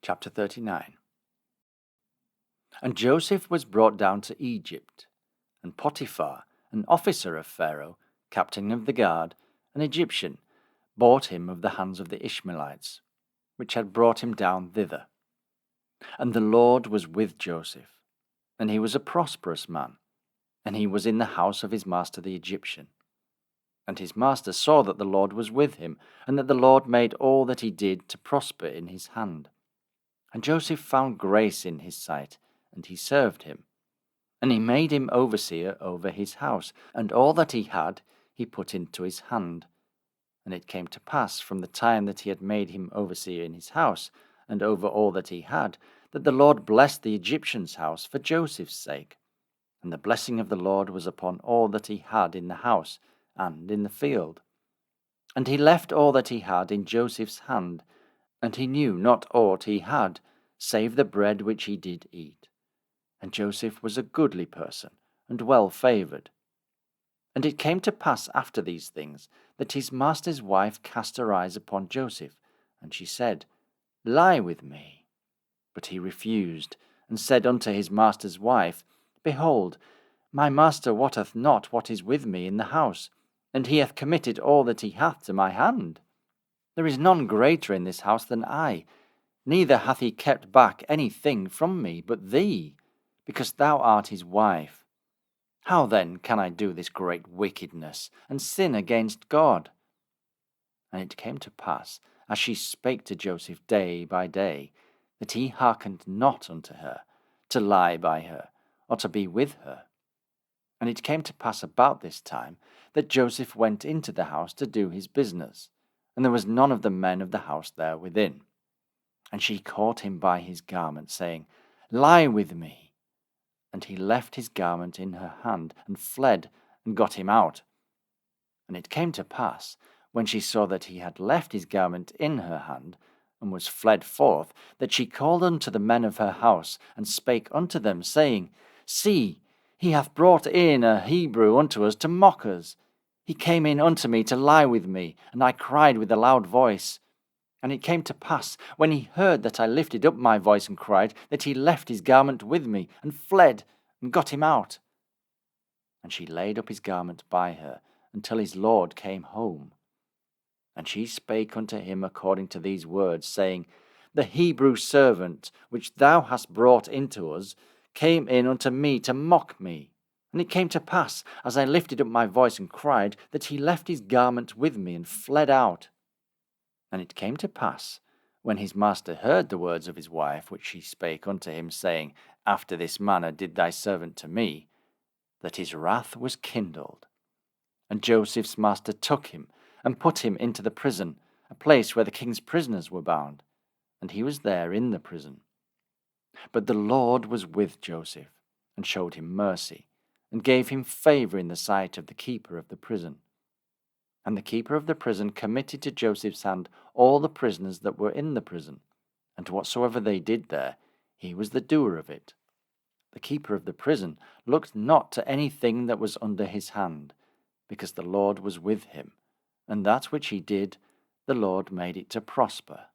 Chapter 39. And Joseph was brought down to Egypt, and Potiphar, an officer of Pharaoh, captain of the guard, an Egyptian, bought him of the hands of the Ishmaelites, which had brought him down thither. And the Lord was with Joseph, and he was a prosperous man, and he was in the house of his master the Egyptian. And his master saw that the Lord was with him, and that the Lord made all that he did to prosper in his hand. And Joseph found grace in his sight, and he served him. And he made him overseer over his house, and all that he had he put into his hand. And it came to pass, from the time that he had made him overseer in his house, and over all that he had, that the Lord blessed the Egyptian's house for Joseph's sake. And the blessing of the Lord was upon all that he had in the house and in the field. And he left all that he had in Joseph's hand, and he knew not aught he had, save the bread which he did eat. And Joseph was a goodly person, and well favoured. And it came to pass after these things, that his master's wife cast her eyes upon Joseph, and she said, Lie with me. But he refused, and said unto his master's wife, Behold, my master wotteth not what is with me in the house, and he hath committed all that he hath to my hand. There is none greater in this house than I, neither hath he kept back any thing from me but thee, because thou art his wife. How then can I do this great wickedness, and sin against God? And it came to pass, as she spake to Joseph day by day, that he hearkened not unto her, to lie by her, or to be with her. And it came to pass about this time, that Joseph went into the house to do his business, and there was none of the men of the house there within. And she caught him by his garment, saying, Lie with me. And he left his garment in her hand, and fled, and got him out. And it came to pass, when she saw that he had left his garment in her hand, and was fled forth, that she called unto the men of her house, and spake unto them, saying, See, he hath brought in a Hebrew unto us to mock us. He came in unto me to lie with me, and I cried with a loud voice. And it came to pass, when he heard that I lifted up my voice and cried, that he left his garment with me, and fled, and got him out. And she laid up his garment by her, until his lord came home. And she spake unto him according to these words, saying, The Hebrew servant, which thou hast brought into us, came in unto me to mock me. And it came to pass, as I lifted up my voice and cried, that he left his garment with me, and fled out. And it came to pass, when his master heard the words of his wife, which she spake unto him, saying, After this manner did thy servant to me, that his wrath was kindled. And Joseph's master took him, and put him into the prison, a place where the king's prisoners were bound, and he was there in the prison. But the Lord was with Joseph, and showed him mercy, and gave him favour in the sight of the keeper of the prison. And the keeper of the prison committed to Joseph's hand all the prisoners that were in the prison, and whatsoever they did there, he was the doer of it. The keeper of the prison looked not to anything that was under his hand, because the Lord was with him, and that which he did, the Lord made it to prosper.